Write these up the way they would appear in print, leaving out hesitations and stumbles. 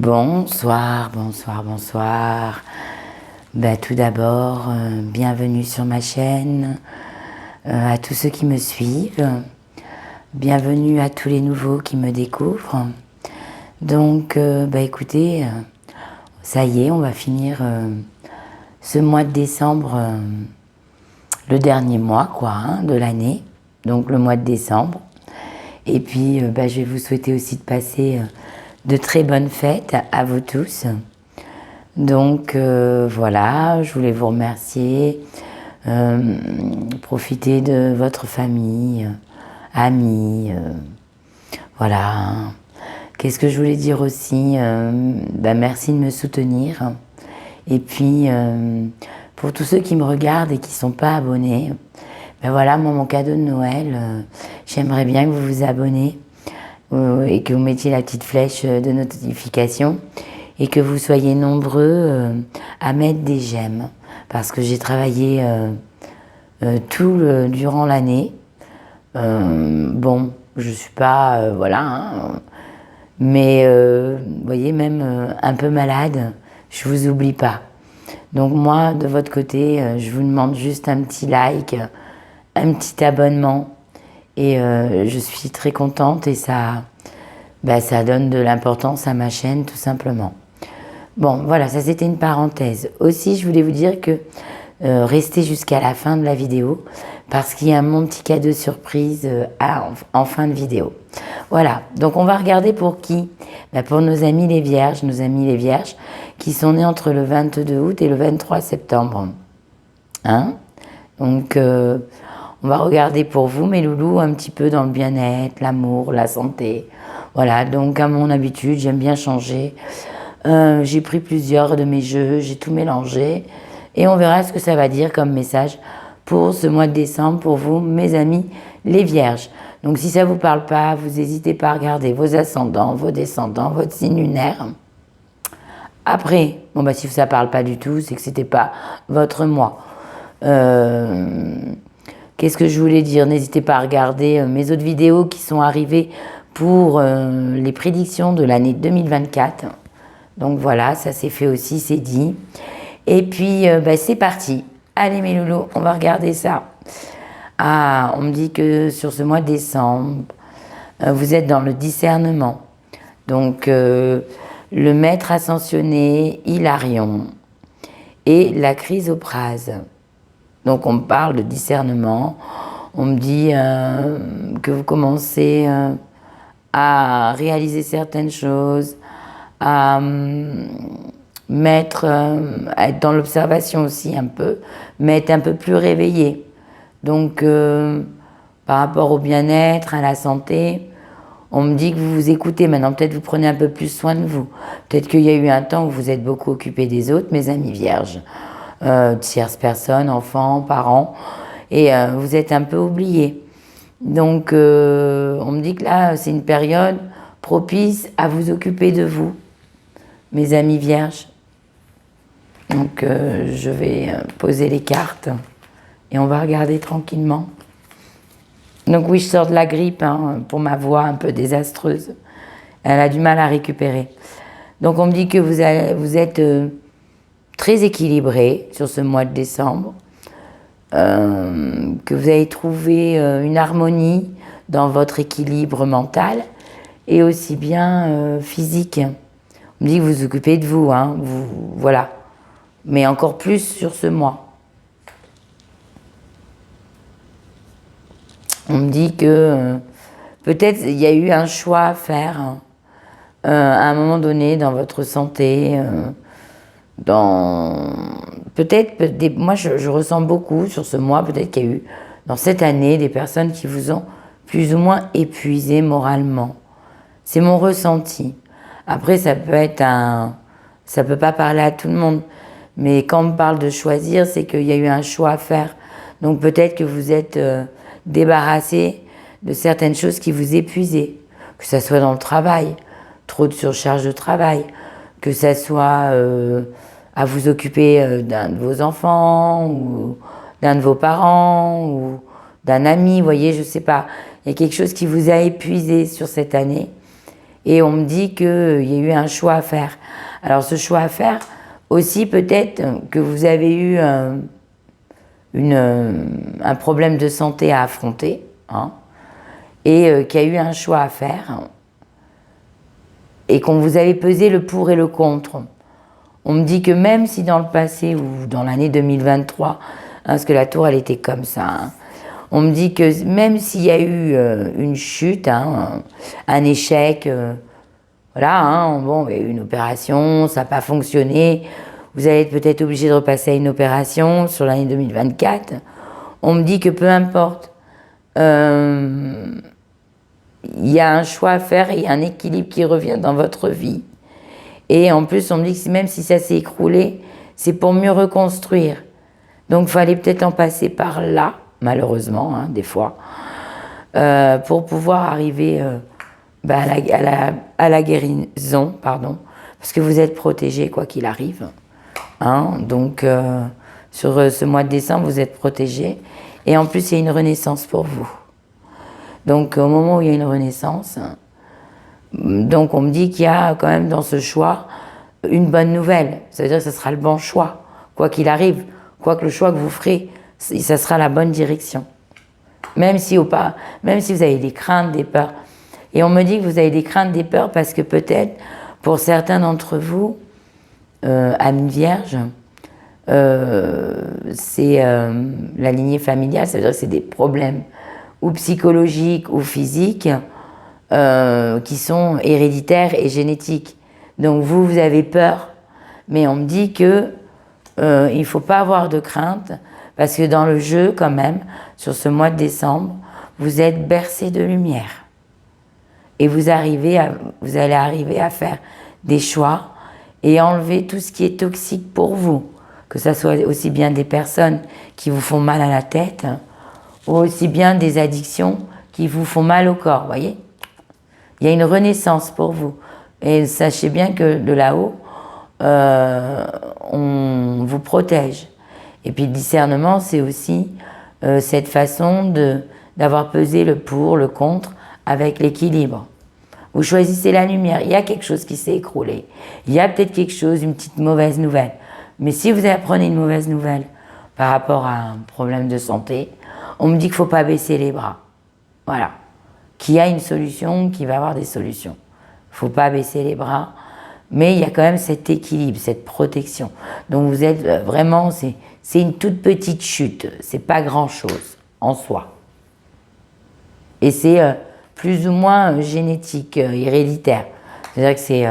Bonsoir, bonsoir, bonsoir. Tout d'abord, bienvenue sur ma chaîne, à tous ceux qui me suivent. Bienvenue à tous les nouveaux qui me découvrent. Donc, écoutez, ça y est, on va finir ce mois de décembre, le dernier mois, de l'année. Donc, le mois de décembre. Et puis, je vais vous souhaiter aussi de passer de très bonnes fêtes à vous tous. Donc voilà, je voulais vous remercier, profiter de votre famille, amis, voilà. Qu'est-ce que je voulais dire aussi, merci de me soutenir. Et puis, pour tous ceux qui me regardent et qui ne sont pas abonnés, voilà, moi, mon cadeau de Noël, j'aimerais bien que vous vous abonnez et que vous mettiez la petite flèche de notification et que vous soyez nombreux à mettre des j'aime, parce que j'ai travaillé durant l'année. Je suis pas, mais vous voyez, même un peu malade, je vous oublie pas. Donc moi, de votre côté, je vous demande juste un petit like, un petit abonnement, et je suis très contente et ça donne de l'importance à ma chaîne, tout simplement. Bon, voilà, ça c'était une parenthèse. Aussi, je voulais vous dire que restez jusqu'à la fin de la vidéo, parce qu'il y a mon petit cadeau surprise en fin de vidéo. Voilà, donc on va regarder pour qui? Pour nos amis les vierges, qui sont nés entre le 22 août et le 23 septembre. Donc, on va regarder pour vous, mes loulous, un petit peu dans le bien-être, l'amour, la santé. Voilà, donc à mon habitude, j'aime bien changer. J'ai pris plusieurs de mes jeux, j'ai tout mélangé. Et on verra ce que ça va dire comme message pour ce mois de décembre, pour vous, mes amis, les vierges. Donc si ça ne vous parle pas, vous n'hésitez pas à regarder vos ascendants, vos descendants, votre signe lunaire. Après, si ça ne parle pas du tout, c'est que ce n'était pas votre mois. Qu'est-ce que je voulais dire? N'hésitez pas à regarder mes autres vidéos qui sont arrivées pour les prédictions de l'année 2024. Donc voilà, ça c'est fait aussi, c'est dit. Et puis, c'est parti. Allez mes loulous, on va regarder ça. Ah, on me dit que sur ce mois de décembre, vous êtes dans le discernement. Donc, le maître ascensionné, Hilarion, et la chrysoprase. Donc, on me parle de discernement. On me dit que vous commencez à réaliser certaines choses, à être dans l'observation aussi un peu, mais être un peu plus réveillé. Donc, par rapport au bien-être, à la santé, on me dit que vous vous écoutez. Maintenant, peut-être vous prenez un peu plus soin de vous. Peut-être qu'il y a eu un temps où vous êtes beaucoup occupé des autres, mes amis vierges, tierces personnes, enfants, parents, et vous êtes un peu oubliés. Donc, on me dit que là, c'est une période propice à vous occuper de vous, mes amis vierges. Donc, je vais poser les cartes et on va regarder tranquillement. Donc oui, je sors de la grippe pour ma voix un peu désastreuse. Elle a du mal à récupérer. Donc, on me dit que vous êtes très équilibré sur ce mois de décembre, que vous avez trouvé une harmonie dans votre équilibre mental et aussi bien physique. On me dit que vous vous occupez de vous, voilà. Mais encore plus sur ce mois. On me dit que peut-être il y a eu un choix à faire à un moment donné dans votre santé. Moi je ressens beaucoup sur ce mois, peut-être qu'il y a eu dans cette année des personnes qui vous ont plus ou moins épuisé moralement. C'est mon ressenti. Après, ça peut pas parler à tout le monde. Mais quand on me parle de choisir, c'est qu'il y a eu un choix à faire. Donc peut-être que vous êtes débarrassé de certaines choses qui vous épuisaient. Que ça soit dans le travail, trop de surcharge de travail. Que ça soit à vous occuper d'un de vos enfants, ou d'un de vos parents, ou d'un ami, vous voyez, je sais pas. Il y a quelque chose qui vous a épuisé sur cette année. Et on me dit qu'il y a eu un choix à faire. Alors ce choix à faire, aussi peut-être que vous avez eu un problème de santé à affronter, hein, et qu'il y a eu un choix à faire, et qu'on vous avait pesé le pour et le contre. On me dit que même si dans le passé, ou dans l'année 2023, hein, parce que la tour, elle était comme ça, hein, on me dit que même s'il y a eu une chute, hein, un échec, voilà, hein, bon, il y a eu une opération, ça n'a pas fonctionné, vous allez être peut-être obligé de repasser à une opération sur l'année 2024. On me dit que peu importe, il y a un choix à faire et il y a un équilibre qui revient dans votre vie. Et en plus, on me dit que même si ça s'est écroulé, c'est pour mieux reconstruire. Donc, il fallait peut-être en passer par là, malheureusement, hein, des fois, pour pouvoir arriver à la guérison, pardon, parce que vous êtes protégé quoi qu'il arrive. Hein, donc, sur ce mois de décembre, vous êtes protégé. Et en plus, il y a une renaissance pour vous. Donc, au moment où il y a une renaissance, donc on me dit qu'il y a quand même dans ce choix une bonne nouvelle. Ça veut dire que ce sera le bon choix, quoi qu'il arrive, quoi que le choix que vous ferez, ça sera la bonne direction. Même si vous avez des craintes, des peurs. Et on me dit que vous avez des craintes, des peurs parce que peut-être, pour certains d'entre vous, âme vierge, c'est la lignée familiale, ça veut dire que c'est des problèmes ou psychologiques ou physiques qui sont héréditaires et génétiques. Donc vous avez peur, mais on me dit que il ne faut pas avoir de crainte, parce que dans le jeu, quand même, sur ce mois de décembre, vous êtes bercé de lumière. Et vous allez arriver à faire des choix et enlever tout ce qui est toxique pour vous, que ce soit aussi bien des personnes qui vous font mal à la tête, ou aussi bien des addictions qui vous font mal au corps, voyez. Il y a une renaissance pour vous. Et sachez bien que de là-haut, on vous protège. Et puis le discernement, c'est aussi cette façon d'avoir pesé le pour, le contre, avec l'équilibre. Vous choisissez la lumière. Il y a quelque chose qui s'est écroulé. Il y a peut-être quelque chose, une petite mauvaise nouvelle. Mais si vous apprenez une mauvaise nouvelle par rapport à un problème de santé, on me dit qu'il ne faut pas baisser les bras. Voilà. Qu'il y a une solution, qu'il va y avoir des solutions. Il ne faut pas baisser les bras. Mais il y a quand même cet équilibre, cette protection. Donc vous êtes vraiment, c'est une toute petite chute. C'est pas grand-chose en soi. Et c'est plus ou moins génétique, héréditaire. C'est-à-dire que c'est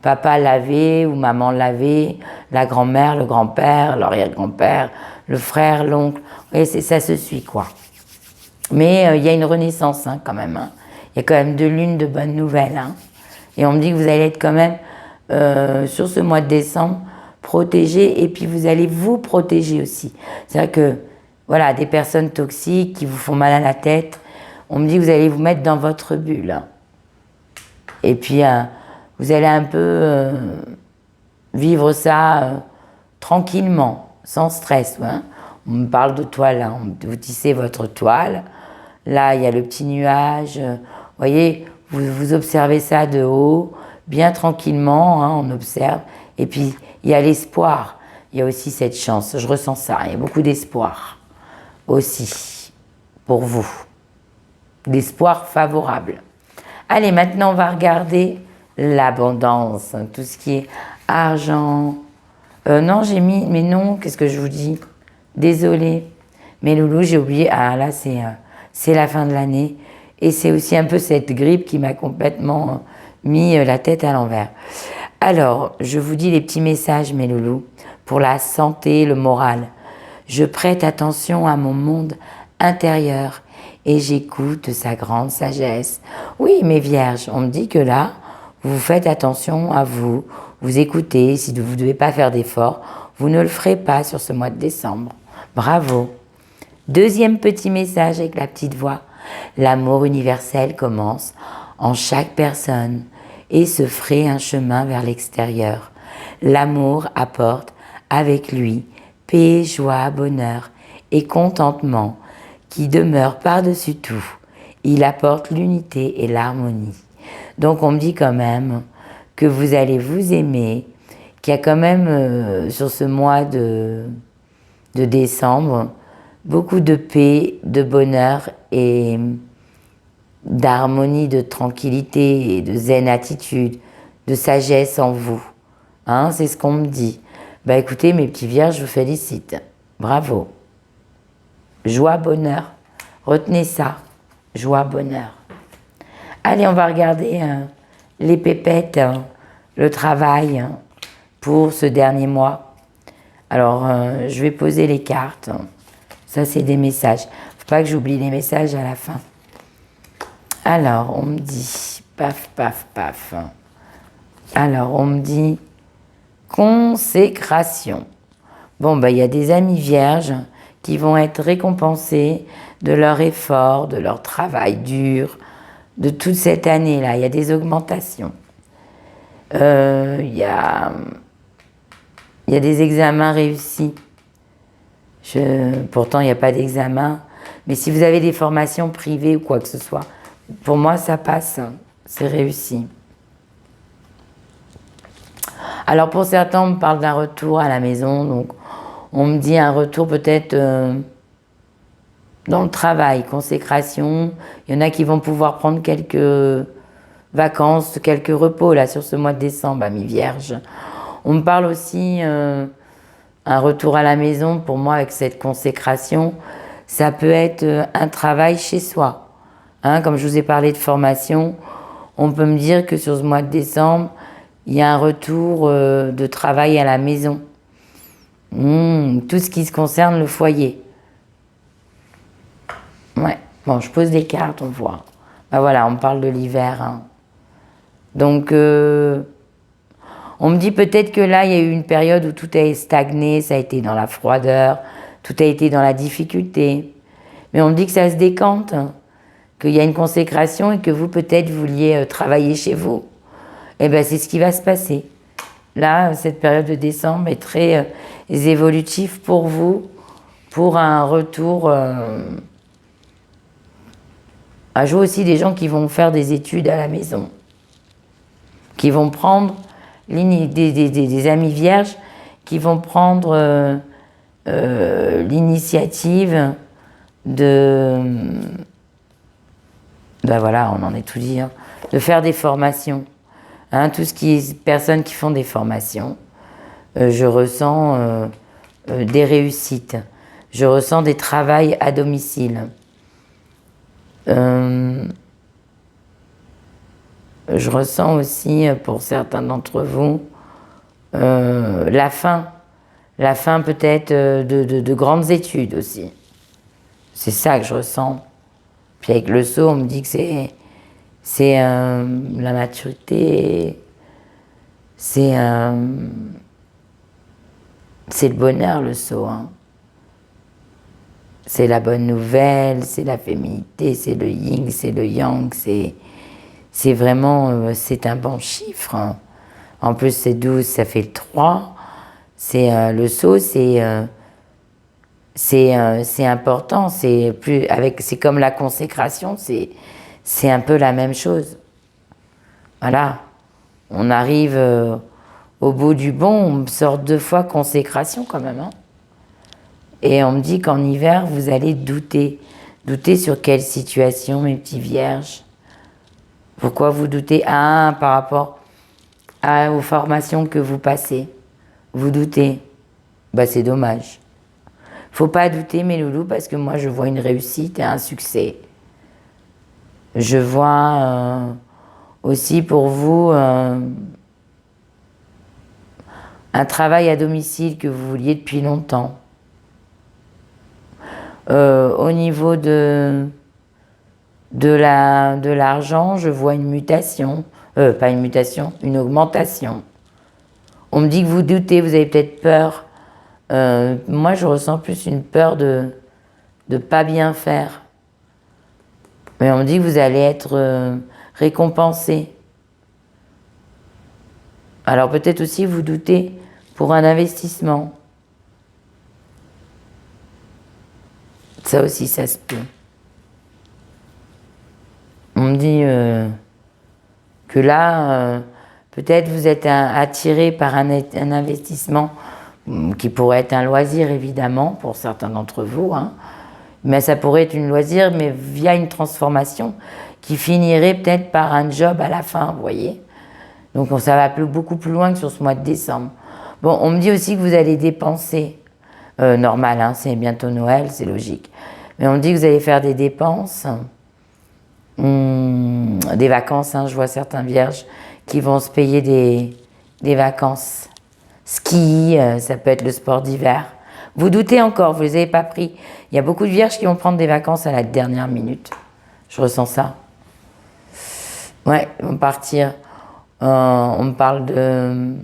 papa l'avait ou maman l'avait, la grand-mère, le grand-père, l'arrière-grand-père, le frère, l'oncle. Et ça se suit, quoi. Mais il y a une renaissance, hein, quand même. Hein. Il y a quand même de l'une de bonnes nouvelles. Hein. Et on me dit que vous allez être quand même, sur ce mois de décembre, protégé. Et puis vous allez vous protéger aussi. C'est-à-dire que, voilà, des personnes toxiques qui vous font mal à la tête, on me dit que vous allez vous mettre dans votre bulle. Hein. Et puis, vous allez un peu vivre ça tranquillement, sans stress. Hein. On me parle de toile, hein. Vous tissez votre toile. Là, il y a le petit nuage. Vous voyez, vous observez ça de haut, bien tranquillement, hein, on observe. Et puis, il y a l'espoir. Il y a aussi cette chance. Je ressens ça. Il y a beaucoup d'espoir aussi pour vous. L'espoir favorable. Allez, maintenant, on va regarder l'abondance. Tout ce qui est argent. Non, j'ai mis... Mais non, qu'est-ce que je vous dis? Désolée. Mais loulou, j'ai oublié. Ah, là, c'est la fin de l'année. Et c'est aussi un peu cette grippe qui m'a complètement mis la tête à l'envers. Alors, je vous dis les petits messages, mes loulous, pour la santé, le moral. Je prête attention à mon monde intérieur et j'écoute sa grande sagesse. Oui, mes vierges, on me dit que là, vous faites attention à vous, vous écoutez, si vous ne devez pas faire d'efforts, vous ne le ferez pas sur ce mois de décembre. Bravo. Deuxième petit message avec la petite voix. L'amour universel commence en chaque personne et se ferait un chemin vers l'extérieur. L'amour apporte avec lui paix, joie, bonheur et contentement qui demeure par-dessus tout. Il apporte l'unité et l'harmonie. Donc on me dit quand même que vous allez vous aimer, qu'il y a quand même sur ce mois de décembre beaucoup de paix, de bonheur et d'harmonie, de tranquillité et de zen attitude, de sagesse en vous. Hein, c'est ce qu'on me dit. Bah écoutez, mes petits vierges, je vous félicite. Bravo. Joie, bonheur. Retenez ça. Joie, bonheur. Allez, on va regarder les pépettes, le travail pour ce dernier mois. Alors, je vais poser les cartes. Ça, c'est des messages. Faut pas que j'oublie les messages à la fin. Alors, on me dit, paf, paf, paf. Alors, on me dit, consécration. Bon, il y a des amis vierges qui vont être récompensés de leur effort, de leur travail dur, de toute cette année-là. Il y a des augmentations. Il y a des examens réussis. Pourtant, il n'y a pas d'examen. Mais si vous avez des formations privées ou quoi que ce soit, pour moi, ça passe. C'est réussi. Alors, pour certains, on me parle d'un retour à la maison. Donc, on me dit un retour peut-être dans le travail, consécration. Il y en a qui vont pouvoir prendre quelques vacances, quelques repos là sur ce mois de décembre, amis vierges. On me parle aussi un retour à la maison. Pour moi, avec cette consécration, ça peut être un travail chez soi. Hein, comme je vous ai parlé de formation, on peut me dire que sur ce mois de décembre, il y a un retour de travail à la maison. Tout ce qui se concerne le foyer. Ouais, bon, je pose des cartes, on voit. Ben voilà, on parle de l'hiver. Hein. Donc, on me dit peut-être que là, il y a eu une période où tout a stagné, ça a été dans la froideur, tout a été dans la difficulté. Mais on me dit que ça se décante, hein, qu'il y a une consécration et que vous, peut-être, vouliez travailler chez vous. Eh bien, c'est ce qui va se passer. Là, cette période de décembre est très évolutive pour vous, pour un retour à jouer aussi des gens qui vont faire des études à la maison, qui vont prendre des amis vierges, qui vont prendre l'initiative de... Ben voilà, on en est tout dit, hein, de faire des formations. Hein, tout ce qui est personnes qui font des formations, je ressens des réussites, je ressens des travails à domicile. Je ressens aussi, pour certains d'entre vous, la fin peut-être de grandes études aussi. C'est ça que je ressens. Puis avec le saut, on me dit que c'est la maturité, c'est le bonheur, le saut. Hein. C'est la bonne nouvelle, c'est la féminité, c'est le yin, c'est le yang, c'est vraiment, c'est un bon chiffre. Hein. En plus, c'est 12, ça fait 3. C'est le saut, c'est important. C'est comme la consécration, c'est un peu la même chose. Voilà, on arrive au bout du bon, on me sort 2 fois consécration quand même. Hein. Et on me dit qu'en hiver, vous allez douter. Douter sur quelle situation, mes petits vierges? Pourquoi vous doutez? Par rapport aux formations que vous passez. Vous doutez. C'est dommage. Faut pas douter, mes loulous, parce que moi, je vois une réussite et un succès. Je vois aussi pour vous un travail à domicile que vous vouliez depuis longtemps. Au niveau de l'argent, je vois une mutation. Pas une mutation, une augmentation. On me dit que vous doutez, vous avez peut-être peur. Moi, je ressens plus une peur de pas bien faire. Mais on me dit que vous allez être récompensé. Alors peut-être aussi vous doutez pour un investissement. Ça aussi, ça se peut. On me dit que là, peut-être vous êtes attiré par un investissement qui pourrait être un loisir, évidemment, pour certains d'entre vous, hein. Mais ça pourrait être une loisir, mais via une transformation qui finirait peut-être par un job à la fin, vous voyez. Donc ça va beaucoup plus loin que sur ce mois de décembre. Bon, on me dit aussi que vous allez dépenser. Normal, hein, c'est bientôt Noël, c'est logique. Mais on me dit que vous allez faire des dépenses, des vacances, hein, je vois certains vierges qui vont se payer des vacances. Ski, ça peut être le sport d'hiver. Vous doutez encore, vous ne les avez pas pris. Il y a beaucoup de vierges qui vont prendre des vacances à la dernière minute. Je ressens ça. Ouais, ils vont partir. On me parle de...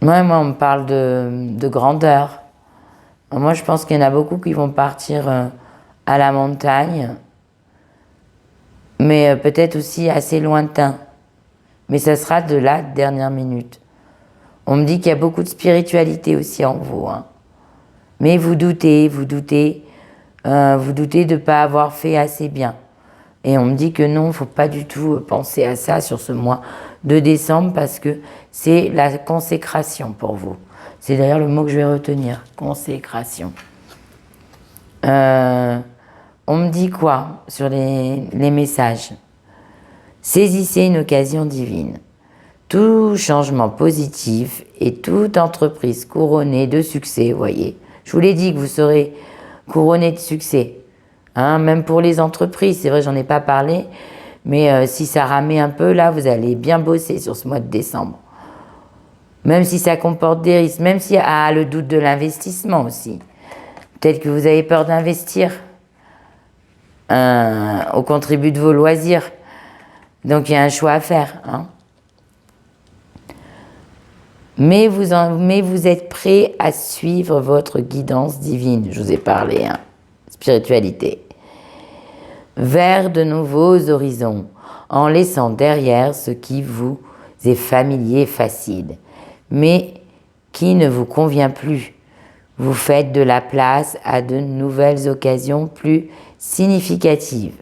Ouais, moi, on me parle de grandeur. Moi, je pense qu'il y en a beaucoup qui vont partir à la montagne, mais peut-être aussi assez lointain. Mais ça sera de la dernière minute. On me dit qu'il y a beaucoup de spiritualité aussi en vous, hein. Mais vous doutez de ne pas avoir fait assez bien. Et on me dit que non, il ne faut pas du tout penser à ça sur ce mois de décembre parce que c'est la consécration pour vous. C'est d'ailleurs le mot que je vais retenir, consécration. On me dit quoi sur les messages? Saisissez une occasion divine. Tout changement positif et toute entreprise couronnée de succès, vous voyez. Je vous l'ai dit que vous serez couronné de succès. Hein, même pour les entreprises, c'est vrai, j'en ai pas parlé, mais si ça ramait un peu, là, vous allez bien bosser sur ce mois de décembre. Même si ça comporte des risques, même s'il y a le doute de l'investissement aussi. Peut-être que vous avez peur d'investir au contribut de vos loisirs. Donc, il y a un choix à faire. Hein. Mais vous êtes prêt à suivre votre guidance divine. Je vous ai parlé, hein. Spiritualité. Vers de nouveaux horizons, en laissant derrière ce qui vous est familier, facile, mais qui ne vous convient plus. Vous faites de la place à de nouvelles occasions plus significatives.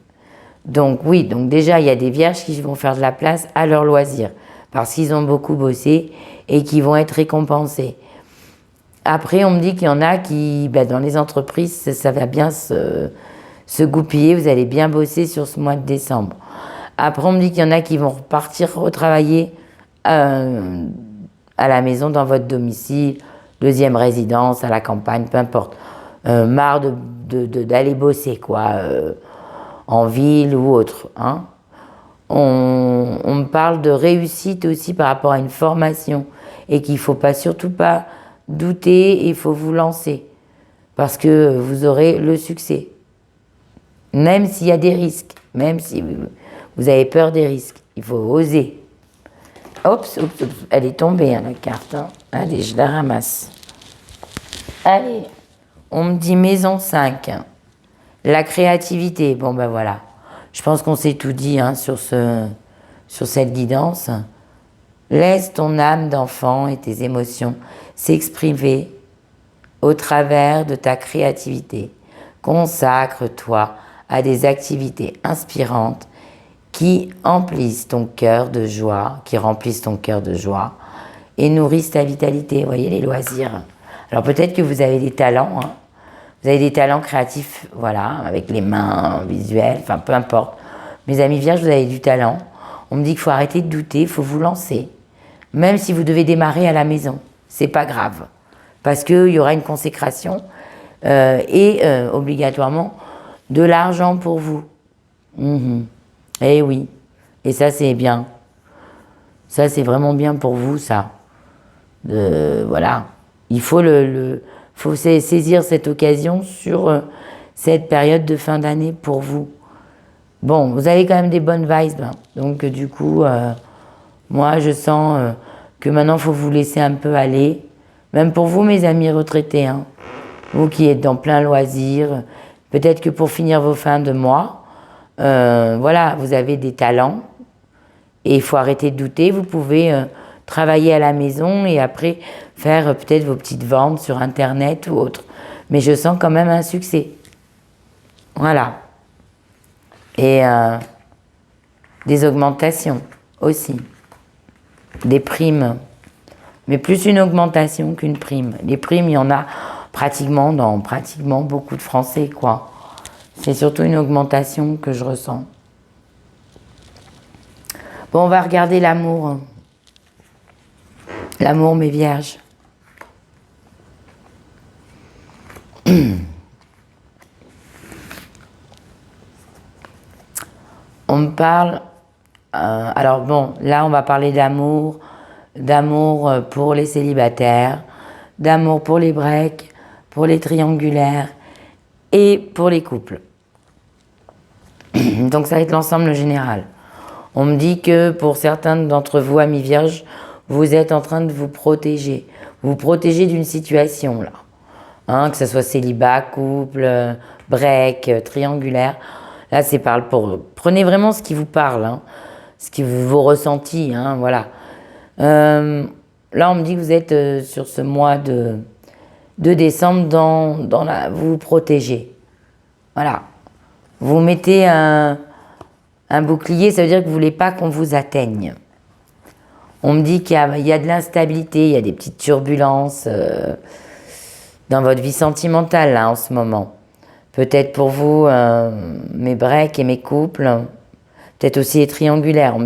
Donc oui, donc déjà il y a des vierges qui vont faire de la place à leur loisir, parce qu'ils ont beaucoup bossé et qui vont être récompensés. Après, on me dit qu'il y en a qui, dans les entreprises, ça va bien se goupiller, vous allez bien bosser sur ce mois de décembre. Après, on me dit qu'il y en a qui vont repartir retravailler à la maison, dans votre domicile, deuxième résidence, à la campagne, peu importe. Marre d'aller bosser, quoi, en ville ou autre. Hein. On me parle de réussite aussi par rapport à une formation et qu'il ne faut surtout pas douter et il faut vous lancer parce que vous aurez le succès. Même s'il y a des risques, même si vous avez peur des risques, il faut oser. Oups, elle est tombée, hein, la carte. Hein. Allez, je la ramasse. Allez, on me dit maison 5. La créativité, bon ben voilà. Je pense qu'on s'est tout dit hein, sur cette guidance. Laisse ton âme d'enfant et tes émotions s'exprimer au travers de ta créativité. Consacre-toi à des activités inspirantes qui remplissent ton cœur de joie, et nourrissent ta vitalité. Vous voyez, les loisirs. Alors peut-être que vous avez des talents, hein. Vous avez des talents créatifs, voilà, avec les mains, visuels, enfin peu importe. Mes amis vierges, vous avez du talent. On me dit qu'il faut arrêter de douter, il faut vous lancer. Même si vous devez démarrer à la maison, c'est pas grave. Parce qu'il y aura une consécration et obligatoirement de l'argent pour vous. Eh oui, et ça c'est bien. Ça c'est vraiment bien pour vous, ça. Voilà, il faut faut saisir cette occasion sur cette période de fin d'année pour vous. Bon, vous avez quand même des bonnes vibes, hein. Donc du coup, moi je sens que maintenant il faut vous laisser un peu aller. Même pour vous, mes amis retraités, hein. Vous qui êtes dans plein loisir, peut-être que pour finir vos fins de mois, voilà, vous avez des talents et il faut arrêter de douter. Vous pouvez travailler à la maison et après faire peut-être vos petites ventes sur Internet ou autre. Mais je sens quand même un succès. Voilà. Et des augmentations aussi, des primes, mais plus une augmentation qu'une prime. Les primes, il y en a pratiquement dans beaucoup de Français, quoi. C'est surtout une augmentation que je ressens. Bon, on va regarder l'amour. L'amour, mes vierges. On me parle... alors bon, là, on va parler d'amour pour les célibataires, d'amour pour les breaks, pour les triangulaires et pour les couples. Donc ça va être l'ensemble général. On me dit que pour certains d'entre vous, amis vierges, vous êtes en train de vous protéger. Vous protéger d'une situation, là. Hein, que ce soit célibat, couple, break, triangulaire. Là, c'est parle pour eux. Prenez vraiment ce qui vous parle, hein, ce qui vous ressentit, hein, voilà. Là, on me dit que vous êtes sur ce mois de décembre vous vous protégez. Voilà. Vous mettez un bouclier, ça veut dire que vous ne voulez pas qu'on vous atteigne. On me dit qu'il y a de l'instabilité, il y a des petites turbulences dans votre vie sentimentale là en ce moment. Peut-être pour vous, mes breaks et mes couples, peut-être aussi les triangulaires.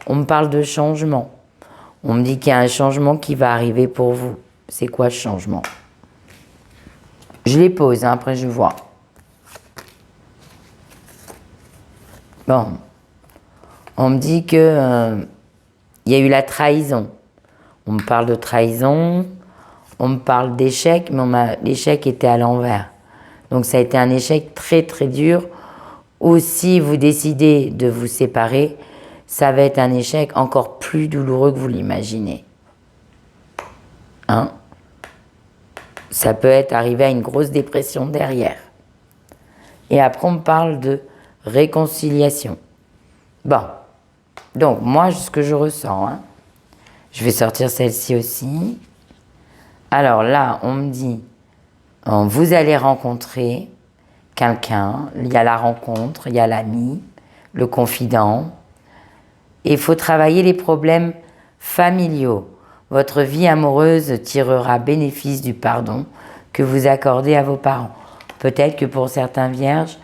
On me parle de changement. On me dit qu'il y a un changement qui va arriver pour vous. C'est quoi ce changement? Je les pose, hein, après je vois. Bon, on me dit que il y a eu la trahison. On me parle de trahison, on me parle d'échec, mais l'échec était à l'envers. Donc ça a été un échec très très dur. Ou si vous décidez de vous séparer, ça va être un échec encore plus douloureux que vous l'imaginez. Hein? Ça peut être arrivé à une grosse dépression derrière. Et après on me parle de réconciliation. Bon, donc moi ce que je ressens, hein, je vais sortir celle-ci aussi. Alors là, on me dit, vous allez rencontrer quelqu'un, il y a la rencontre, il y a l'ami, le confident. Et il faut travailler les problèmes familiaux. Votre vie amoureuse tirera bénéfice du pardon que vous accordez à vos parents. Peut-être que pour certains vierges,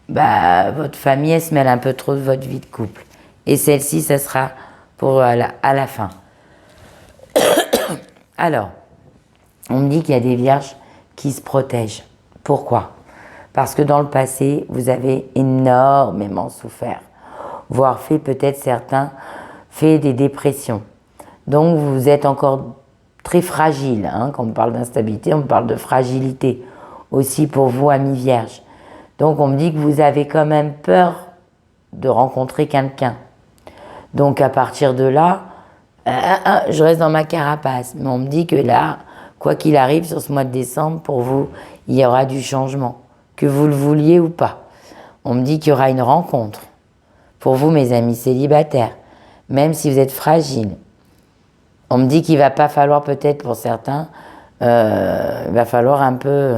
votre famille, elle se mêle un peu trop de votre vie de couple. Et celle-ci, ça sera pour à la fin. Alors, on me dit qu'il y a des vierges qui se protègent. Pourquoi? Parce que dans le passé, vous avez énormément souffert, voire certains fait des dépressions. Donc vous êtes encore très fragile. Hein. Quand on parle d'instabilité, on parle de fragilité aussi pour vous, amis vierges. Donc on me dit que vous avez quand même peur de rencontrer quelqu'un. Donc à partir de là, je reste dans ma carapace. Mais on me dit que là, quoi qu'il arrive sur ce mois de décembre, pour vous, il y aura du changement, que vous le vouliez ou pas. On me dit qu'il y aura une rencontre. Pour vous, mes amis célibataires, même si vous êtes fragiles. On me dit qu'il ne va pas falloir, peut-être pour certains, il va falloir un peu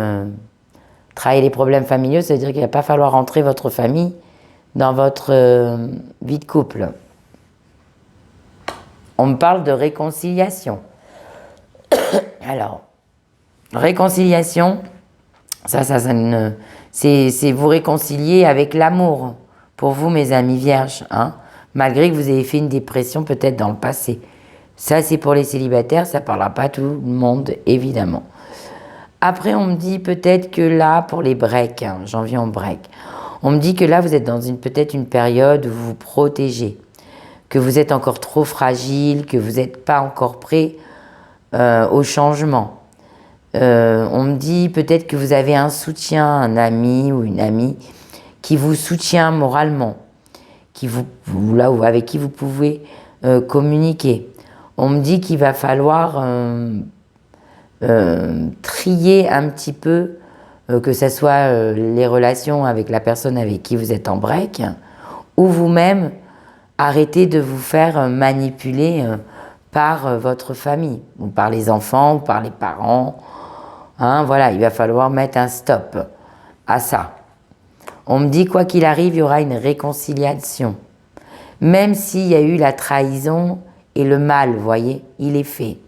travailler les problèmes familiaux, c'est-à-dire qu'il ne va pas falloir rentrer votre famille dans votre vie de couple. On me parle de réconciliation. Alors, réconciliation, c'est vous réconcilier avec l'amour. Pour vous, mes amis vierges, hein, malgré que vous ayez fait une dépression peut-être dans le passé. Ça, c'est pour les célibataires, ça ne parlera pas à tout le monde, évidemment. Après, on me dit peut-être que là, pour les breaks, hein, j'en viens au break, on me dit que là, vous êtes dans peut-être une période où vous vous protégez, que vous êtes encore trop fragile, que vous n'êtes pas encore prêt au changement. On me dit peut-être que vous avez un soutien, un ami ou une amie qui vous soutient moralement, avec qui vous pouvez communiquer. On me dit qu'il va falloir trier un petit peu, que ce soit les relations avec la personne avec qui vous êtes en break, ou vous-même arrêter de vous faire manipuler par votre famille, ou par les enfants, ou par les parents. Hein, voilà, il va falloir mettre un stop à ça. On me dit, quoi qu'il arrive, il y aura une réconciliation. Même s'il y a eu la trahison et le mal, vous voyez, il est fait.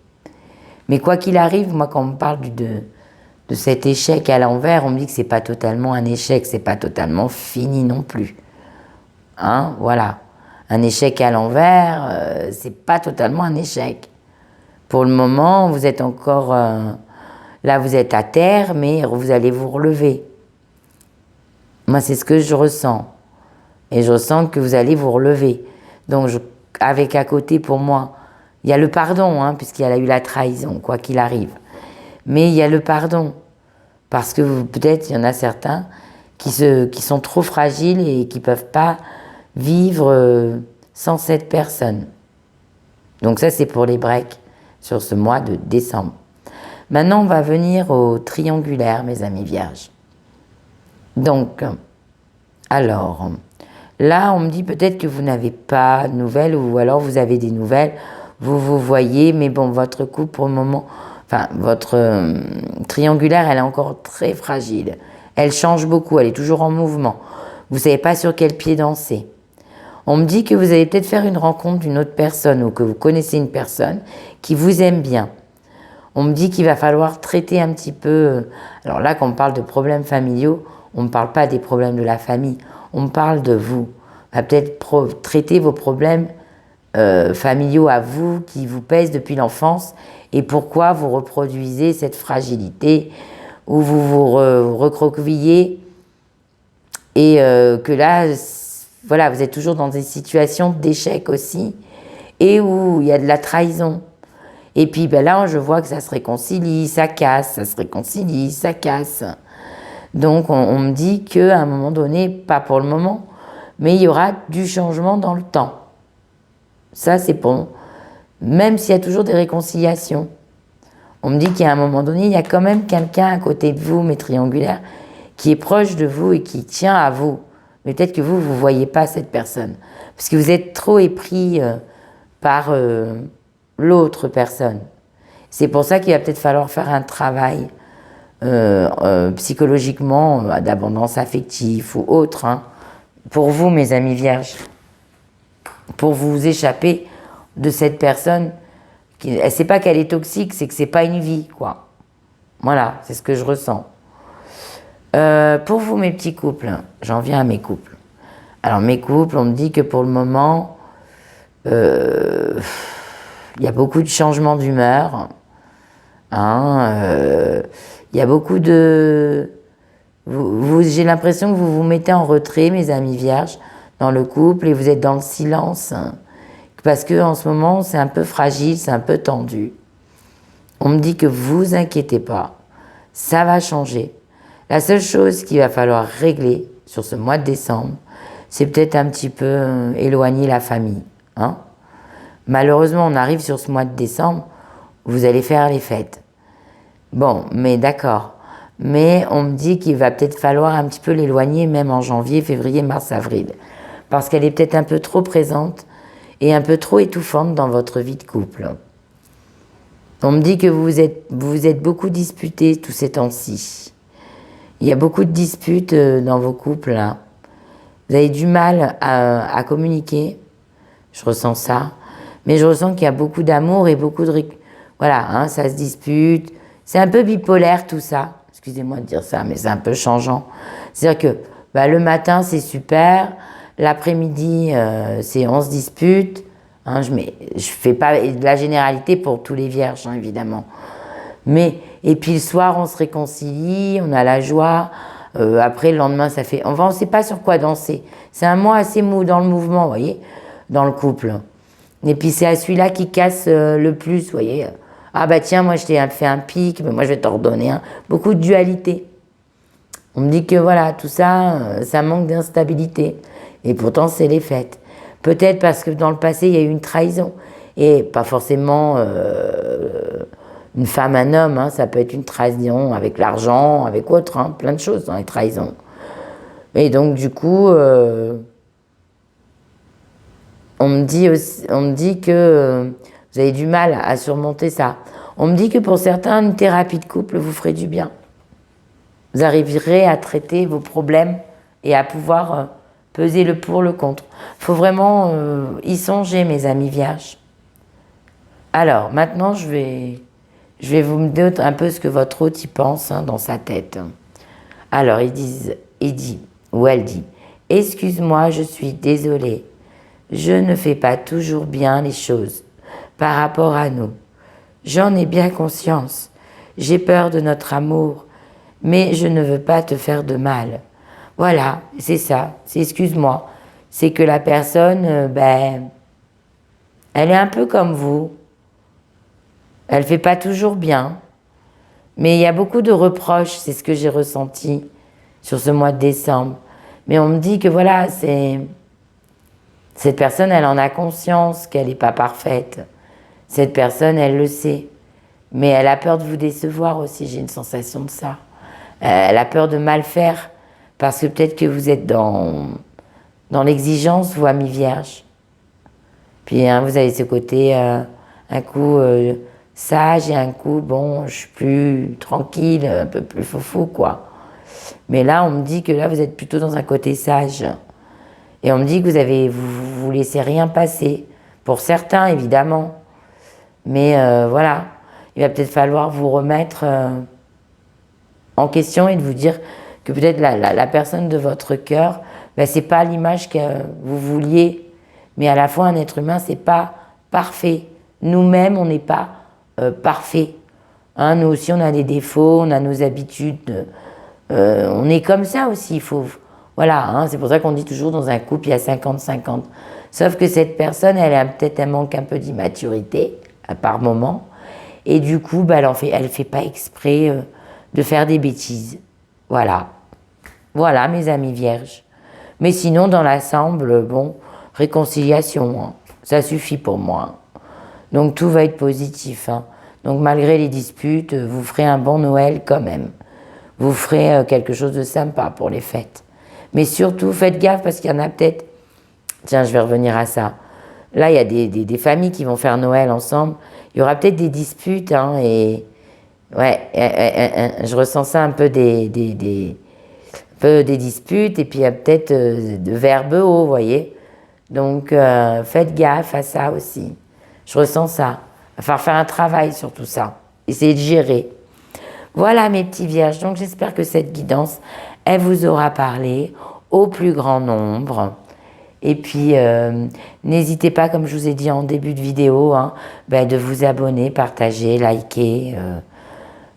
Mais quoi qu'il arrive, moi, quand on me parle de cet échec à l'envers, on me dit que c'est pas totalement un échec, c'est pas totalement fini non plus. Hein, voilà. Un échec à l'envers, c'est pas totalement un échec. Pour le moment, vous êtes encore... là, vous êtes à terre, mais vous allez vous relever. Moi, c'est ce que je ressens. Et je ressens que vous allez vous relever. Donc, avec à côté, pour moi, il y a le pardon, hein, puisqu'il y a eu la trahison, quoi qu'il arrive. Mais il y a le pardon. Parce que peut-être, il y en a certains qui sont trop fragiles et qui ne peuvent pas vivre sans cette personne. Donc ça, c'est pour les breaks sur ce mois de décembre. Maintenant, on va venir au triangulaire, mes amis vierges. Donc, alors, là, on me dit peut-être que vous n'avez pas de nouvelles ou alors vous avez des nouvelles, vous voyez, mais bon, votre couple pour le moment, enfin, votre triangulaire, elle est encore très fragile. Elle change beaucoup, elle est toujours en mouvement. Vous ne savez pas sur quel pied danser. On me dit que vous allez peut-être faire une rencontre d'une autre personne ou que vous connaissez une personne qui vous aime bien. On me dit qu'il va falloir traiter un petit peu... Alors là, quand on parle de problèmes familiaux, on ne parle pas des problèmes de la famille, on parle de vous. On va peut-être traiter vos problèmes familiaux à vous, qui vous pèsent depuis l'enfance, et pourquoi vous reproduisez cette fragilité, où vous vous recroquevillez, et que là, voilà, vous êtes toujours dans des situations d'échec aussi, et où il y a de la trahison. Et puis ben là, je vois que ça se réconcilie, ça casse, ça se réconcilie, ça casse. Donc on me dit qu'à un moment donné, pas pour le moment, mais il y aura du changement dans le temps. Ça c'est bon. Même s'il y a toujours des réconciliations. On me dit qu'à un moment donné, il y a quand même quelqu'un à côté de vous, mes triangulaires, qui est proche de vous et qui tient à vous. Mais peut-être que vous ne voyez pas cette personne. Parce que vous êtes trop épris par l'autre personne. C'est pour ça qu'il va peut-être falloir faire un travail psychologiquement, d'abondance affective ou autre, hein, pour vous, mes amis vierges, pour vous échapper de cette personne. Elle ne sait pas qu'elle est toxique, c'est que c'est pas une vie, quoi. Voilà, c'est ce que je ressens. Pour vous, mes petits couples, j'en viens à mes couples. Alors, mes couples, on me dit que pour le moment, il y a beaucoup de changements d'humeur. Hein, il y a beaucoup de... j'ai l'impression que vous vous mettez en retrait, mes amis vierges, dans le couple, et vous êtes dans le silence. Hein, parce que en ce moment, c'est un peu fragile, c'est un peu tendu. On me dit que vous inquiétez pas, ça va changer. La seule chose qu'il va falloir régler sur ce mois de décembre, c'est peut-être un petit peu éloigner la famille. Hein. Malheureusement, on arrive sur ce mois de décembre, vous allez faire les fêtes. Bon, mais d'accord. Mais on me dit qu'il va peut-être falloir un petit peu l'éloigner, même en janvier, février, mars, avril. Parce qu'elle est peut-être un peu trop présente et un peu trop étouffante dans votre vie de couple. On me dit que vous vous êtes beaucoup disputés tous ces temps-ci. Il y a beaucoup de disputes dans vos couples, là. Vous avez du mal à communiquer. Je ressens ça. Mais je ressens qu'il y a beaucoup d'amour et beaucoup de... Voilà, hein, ça se dispute. C'est un peu bipolaire tout ça. Excusez-moi de dire ça, mais c'est un peu changeant. C'est-à-dire que bah, le matin, c'est super. L'après-midi, on se dispute. Hein, je fais pas de la généralité pour tous les vierges, hein, évidemment. Mais, et puis le soir, on se réconcilie, on a la joie. Après, le lendemain, ça fait... Enfin, on ne sait pas sur quoi danser. C'est un mois assez mou dans le mouvement, vous voyez, dans le couple. Et puis, c'est à celui-là qui casse le plus, vous voyez. Ah bah tiens, moi, je t'ai fait un pic, mais moi, je vais t'en redonner un. Beaucoup de dualité. On me dit que, voilà, tout ça, ça manque d'instabilité. Et pourtant, c'est les fêtes. Peut-être parce que dans le passé, il y a eu une trahison. Et pas forcément une femme, un homme, hein, ça peut être une trahison avec l'argent, avec autre, hein, plein de choses dans les trahisons. Et donc, du coup, on me dit que vous avez du mal à surmonter ça. On me dit que pour certains, une thérapie de couple vous ferait du bien. Vous arriverez à traiter vos problèmes et à pouvoir Pesez le pour, le contre. Il faut vraiment y songer, mes amis vierges. Alors, maintenant, je vais vous dire un peu ce que votre hôte y pense dans sa tête. Alors, il dit, ou elle dit, « Excuse-moi, je suis désolée. Je ne fais pas toujours bien les choses par rapport à nous. J'en ai bien conscience. J'ai peur de notre amour, mais je ne veux pas te faire de mal. » Voilà, c'est ça, c'est excuse-moi. C'est que la personne, elle est un peu comme vous. Elle ne fait pas toujours bien. Mais il y a beaucoup de reproches, c'est ce que j'ai ressenti sur ce mois de décembre. Mais on me dit que voilà, cette personne, elle en a conscience qu'elle n'est pas parfaite. Cette personne, elle le sait. Mais elle a peur de vous décevoir aussi, j'ai une sensation de ça. Elle a peur de mal faire. Parce que peut-être que vous êtes dans l'exigence, vous, amis vierges. Puis vous avez ce côté, un coup sage et un coup, bon, je suis plus tranquille, un peu plus foufou, quoi. Mais là, on me dit que là, vous êtes plutôt dans un côté sage. Et on me dit que vous laissez rien passer. Pour certains, évidemment. Mais voilà, il va peut-être falloir vous remettre en question et de vous dire que peut-être la personne de votre cœur, c'est pas l'image que vous vouliez, mais à la fois un être humain, c'est pas parfait. Nous-mêmes, on n'est pas parfait. Nous aussi, on a des défauts, on a nos habitudes, on est comme ça aussi. Voilà, c'est pour ça qu'on dit toujours dans un couple, il y a 50-50. Sauf que cette personne, elle a peut-être un manque un peu d'immaturité, par moment, et du coup, elle fait pas exprès de faire des bêtises. Voilà. Voilà, mes amis vierges. Mais sinon, dans l'ensemble, bon, réconciliation, ça suffit pour moi. Donc, tout va être positif. Donc, malgré les disputes, vous ferez un bon Noël quand même. Vous ferez quelque chose de sympa pour les fêtes. Mais surtout, faites gaffe parce qu'il y en a peut-être... Tiens, je vais revenir à ça. Là, il y a des familles qui vont faire Noël ensemble. Il y aura peut-être des disputes, et... Ouais, je ressens ça un peu des disputes et puis il y a peut-être de verbes hauts, vous voyez. Donc, faites gaffe à ça aussi. Je ressens ça. Il va falloir faire un travail sur tout ça. Essayez de gérer. Voilà mes petits vierges. Donc, j'espère que cette guidance, elle vous aura parlé au plus grand nombre. Et puis, n'hésitez pas, comme je vous ai dit en début de vidéo, de vous abonner, partager, liker.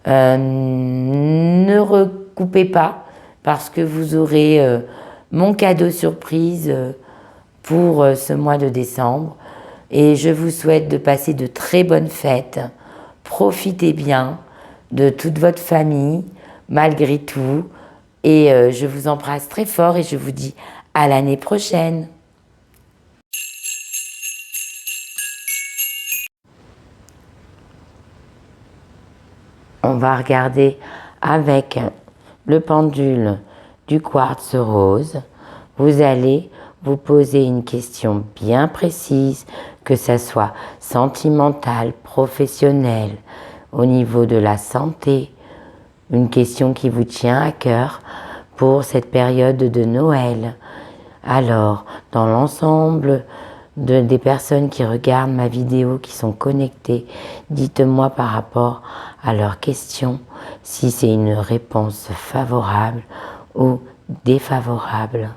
Ne recoupez pas parce que vous aurez mon cadeau surprise pour ce mois de décembre. Et je vous souhaite de passer de très bonnes fêtes. Profitez bien de toute votre famille, malgré tout. Et je vous embrasse très fort et je vous dis à l'année prochaine. On va regarder avec le pendule du quartz rose. Vous allez vous poser une question bien précise, que ça soit sentimentale, professionnelle, au niveau de la santé, une question qui vous tient à cœur pour cette période de Noël. Alors, dans l'ensemble des personnes qui regardent ma vidéo, qui sont connectées, dites-moi par rapport à leurs questions si c'est une réponse favorable ou défavorable.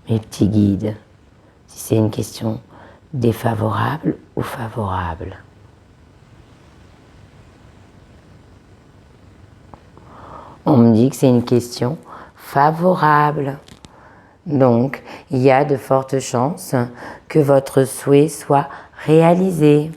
Mes petits guides, si c'est une question défavorable ou favorable. On me dit que c'est une question favorable. Donc, il y a de fortes chances que votre souhait soit réalisé.